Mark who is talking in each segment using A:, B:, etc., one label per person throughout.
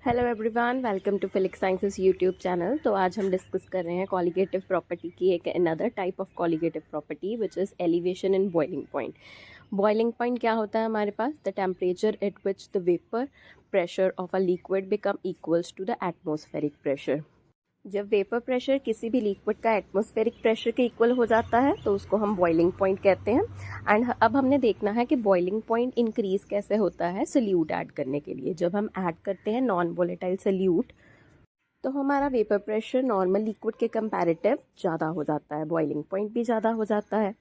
A: Hello everyone, welcome to Felix sciences YouTube channel. तो आज हम डिस्कस कर रहे हैं कॉलिगेटिव प्रॉपर्टी की एक another type of colligative property which is elevation in boiling point. Boiling point क्या होता है हमारे पास? The temperature at which the vapour pressure of a liquid become equals to the atmospheric pressure. जब vapour pressure किसी भी liquid का atmospheric pressure के इक्वल हो जाता है तो उसको हम बॉइलिंग पॉइंट कहते हैं। एंड अब हमने देखना है कि बॉइलिंग पॉइंट इंक्रीज कैसे होता है सोल्यूट ऐड करने के लिए। जब हम ऐड करते हैं नॉन वोलेटाइल सोल्यूट तो हमारा वेपर प्रेशर नॉर्मल लिक्विड के कंपैरेटिव ज़्यादा हो जाता है, बॉइलिंग पॉइंट भी ज़्यादा हो जाता है।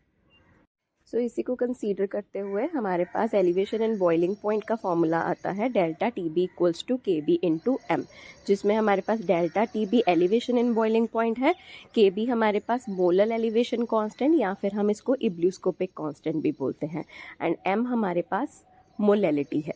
A: सो इसी को कंसीडर करते हुए हमारे पास एलिवेशन एंड बॉइलिंग पॉइंट का फॉर्मूला आता है delta T B equals to K B into M, जिसमें हमारे पास delta T B elevation in boiling point है, के बी हमारे पास मोलर एलिवेशन कांस्टेंट या फिर हम इसको इब्ल्यूस्कोपिक कांस्टेंट भी बोलते हैं, एंड एम हमारे पास मोलैलिटी है।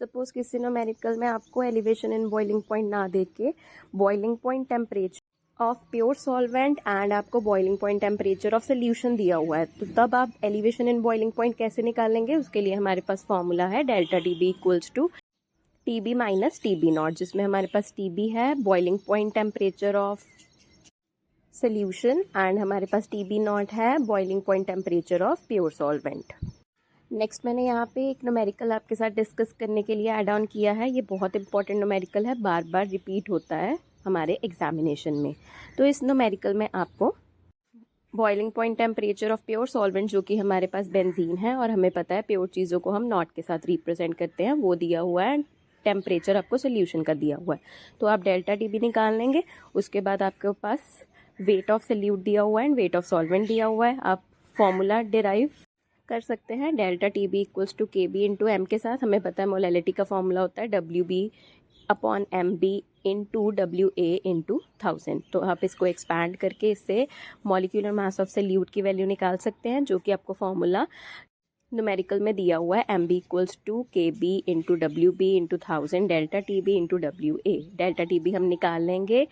A: सपोज किसी न्यूमेरिकल में आपको एलिवेशन इन बॉइलिंग पॉइंट ना दे के boiling point temperature of pure solvent and आपको boiling point temperature of solution दिया हुआ है, तो तब आप एलिवेशन इन बॉइलिंग पॉइंट कैसे निकालेंगे? उसके लिए हमारे पास फॉर्मूला है delta T B equals to T B minus T B not, जिसमें हमारे पास टी बी है boiling point temperature of solution and हमारे पास टी बी नॉट है boiling point temperature of pure solvent. Next मैंने यहाँ पे एक न्यूमेरिकल आपके साथ डिस्कस करने के लिए ऐड ऑन किया है। ये बहुत इंपॉर्टेंट न्यूमेरिकल है, बार बार रिपीट होता है हमारे एग्जामिनेशन में। तो इस न्यूमेरिकल में आपको boiling point temperature of pure solvent, जो कि हमारे पास बेंजीन है और हमें पता है प्योर चीज़ों को हम नॉट के साथ रिप्रेजेंट करते हैं, वो दिया हुआ है। टेम्परेचर आपको सोल्यूशन का दिया हुआ है, तो आप डेल्टा टी बी निकाल लेंगे। उसके बाद आपके पास वेट ऑफ सोल्यूट दिया हुआ है एंड वेट ऑफ सॉल्वेंट दिया हुआ है। आप फॉर्मूला डिराइव कर सकते हैं delta T B equals to K B into M के साथ। हमें पता है मोलैलिटी का फॉर्मूला होता है W B upon M B into W A into 1000। तो आप इसको एक्सपैंड करके इससे मॉलिक्यूलर मास ऑफ सोल्यूट की वैल्यू निकाल सकते हैं, जो कि आपको फॉर्मूला न्यूमेरिकल में दिया हुआ है M B equals to K B into W B into 1000 delta T B into W A. Delta T B हम निकाल लेंगे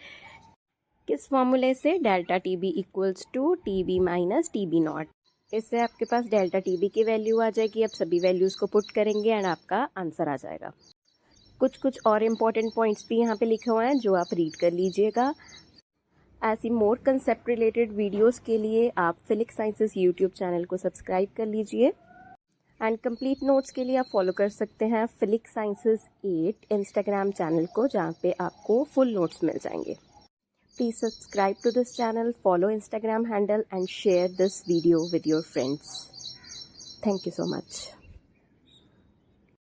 A: किस फॉर्मूले से? Delta T B equals to T B minus T B not. इससे आपके पास डेल्टा टी बी की वैल्यू आ जाएगी। अब सभी वैल्यूज़ को पुट करेंगे एंड आपका आंसर आ जाएगा। कुछ और इम्पॉर्टेंट पॉइंट्स भी यहाँ पे लिखे हुए हैं जो आप रीड कर लीजिएगा। ऐसी मोर कंसेप्ट रिलेटेड वीडियोस के लिए आप फिलिक्स साइंसेस यूट्यूब चैनल को सब्सक्राइब कर लीजिए एंड कंप्लीट नोट्स के लिए आप फॉलो कर सकते हैं फिलिक्स साइंसेस 8 इंस्टाग्राम चैनल को, जहाँ पे आपको फुल नोट्स मिल जाएंगे। Please subscribe to this channel, follow Instagram handle and share this video with your friends. Thank you so much.